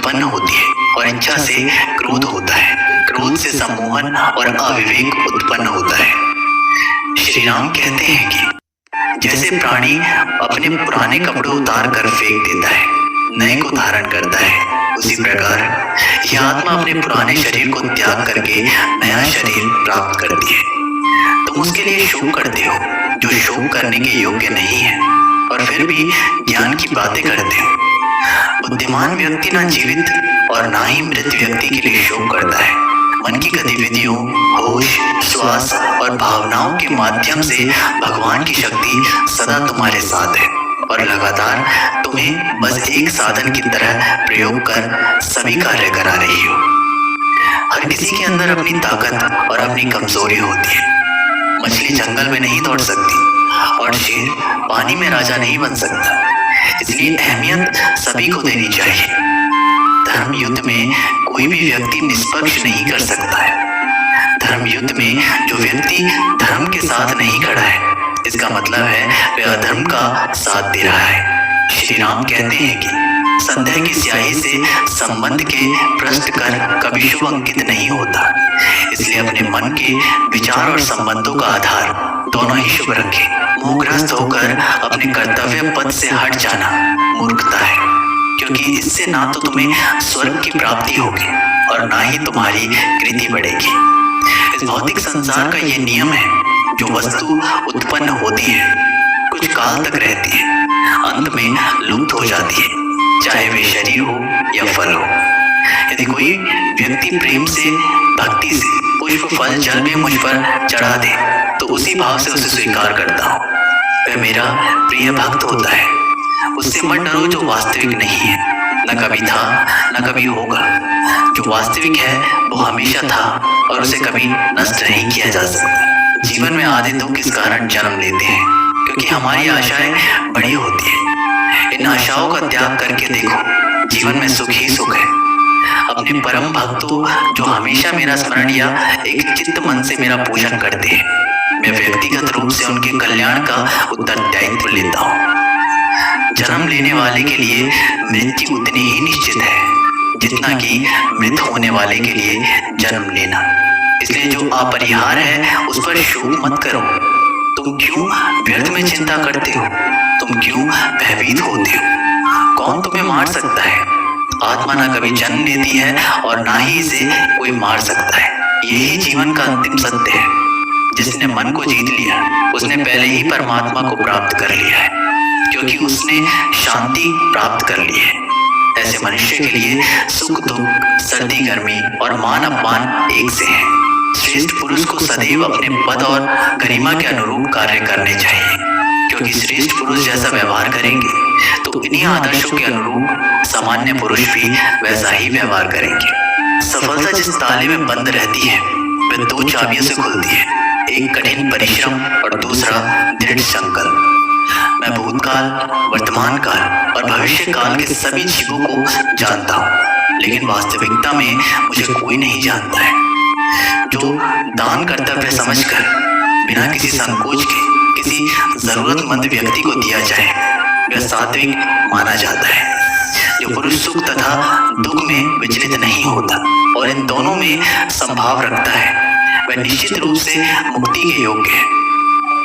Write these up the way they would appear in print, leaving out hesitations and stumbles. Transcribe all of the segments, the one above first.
उत्पन्न होती है और इच्छा से क्रोध होता है। क्रोध से सम्मोहन और अविवेक उत्पन्न होता है। श्री राम कहते हैं कि जैसे प्राणी अपने पुराने कपड़े उतार कर फेंक देता है, नए को धारण करता है, उसी प्रकार यह आत्मा अपने पुराने शरीर को त्याग करके नया शरीर प्राप्त करती है। तुम उसके लिए शोक करते हो जो शोक करने के योग्य नहीं है, और फिर भी ज्ञान की बातें करते हो। बुद्धिमान व्यक्ति ना जीवित और ना ही मृत व्यक्ति के लिए शोक करता है। मन की गतिविधियों, होश, श्वास और भावनाओं के माध्यम से भगवान की शक्ति सदा तुम्हारे साथ है और लगातार तुम्हें बस एक साधन की तरह प्रयोग कर सभी कार्य करा रही हो। हर किसी के अंदर अपनी ताकत और अपनी कमजोरी होती है। मछली जंगल में नहीं दौड़ सकती और शेर पानी में राजा नहीं बन सकता, इसलिए अहमियत सभी को देनी चाहिए। धर्म युद्ध में कोई भी व्यक्ति निष्पक्ष नहीं कर सकता है। धर्म युद्ध में जो व्यक्ति धर्म के साथ नहीं खड़ा है, इसका मतलब है वह अधर्म का साथ दे रहा है। श्री राम कहते हैं कि संदेह की स्याही से संबंध के भ्रष्ट कर कभी शुभ अंकित नहीं होता, इसलिए अपने मन के विचार और संबंधों का आधार दोनों ही शुभ रखें। मोहग्रस्त होकर अपने कर्तव्य पद से हट जाना मूर्खता है, क्योंकि इससे ना तो तुम्हें स्वर्ग की प्राप्ति होगी और ना ही तुम्हारी कृति बढ़ेगी। इस भौतिक संसार का ये नियम है, जो वस्तु उत्पन्न होती है कुछ काल तक रहती है, अंत में लुप्त हो जाती है, चाहे वे शरीर हो या फल हो। यदि कोई व्यक्ति प्रेम से, भक्ति से पुष्प फल जल में मुझ पर चढ़ा दे तो उसी भाव से उसे स्वीकार करता हूँ। वह मेरा प्रिय भक्त होता है। उससे मत डरो जो वास्तविक नहीं है, न कभी था न कभी होगा। जो वास्तविक है वो हमेशा था और उसे कभी नष्ट नहीं किया जा सकता। जीवन में आधे दुख किस कारण जन्म लेते हैं, क्योंकि हमारी आशाएं बड़ी होती हैं। इन आशाओं का त्याग करके देखो, जीवन में सुख ही सुख है। अपने परम भक्तों जो हमेशा मेरा स्मरण या एक चित्त मन से मेरा पूजन करते हैं, मैं व्यक्तिगत रूप से उनके कल्याण का उत्तरदायित्व लेता हूँ। जन्म लेने वाले के लिए मृत्यु उतनी ही निश्चित है जितना कि मृत होने वाले के लिए जन्म लेना। इसलिए जो अपरिहार्य है उस पर शोक मत करो। तुम क्यों व्यर्थ में चिंता करते हो? तुम क्यों भयभीत होते हो? कौन तुम्हें मार सकता है? आत्मा ना कभी जन्म लेती है और ना ही इसे कोई मार सकता है। यही जीवन का अंतिम सत्य है। जिसने मन को जीत लिया उसने पहले ही परमात्मा को प्राप्त कर लिया है, क्योंकि उसने शांति प्राप्त कर ली है। ऐसे मनुष्य के लिए सुख दुख, सर्दी गर्मी और मान अपमान एक से है। श्रेष्ठ पुरुष को सदैव अपने पद और गरिमा के अनुरूप कार्य करने चाहिए, क्योंकि श्रेष्ठ पुरुष जैसा व्यवहार करेंगे तो इन्हीं आदर्शों के अनुरूप सामान्य पुरुष भी वैसा ही व्यवहार करेंगे। सफलता जिस ताले में बंद रहती है वह दो चाबियों से खुलती है, एक कठिन परिश्रम और दूसरा दृढ़ संकल्प। मैं भूतकाल, वर्तमान काल और भविष्य काल के सभी जीवों को जानता हूँ, लेकिन वास्तविकता में मुझे कोई नहीं जानता है। जो दान कर्तव्य समझकर बिना किसी संकोच के किसी जरूरतमंद व्यक्ति को दिया जाए वह सात्विक माना जाता है। जो पुरुष सुख तथा दुख में विचलित नहीं होता और इन दोनों में संभाव रखता है वह निश्चित रूप से मुक्ति के योग्य है।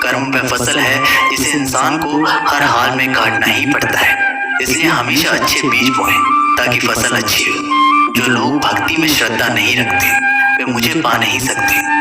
कर्म वह फसल है जिसे इंसान को हर हाल में काटना ही पड़ता है, इसलिए हमेशा अच्छे बीज बोएं ताकि फसल अच्छी हो। जो लोग भक्ति में श्रद्धा नहीं रखते वे मुझे पा नहीं सकते।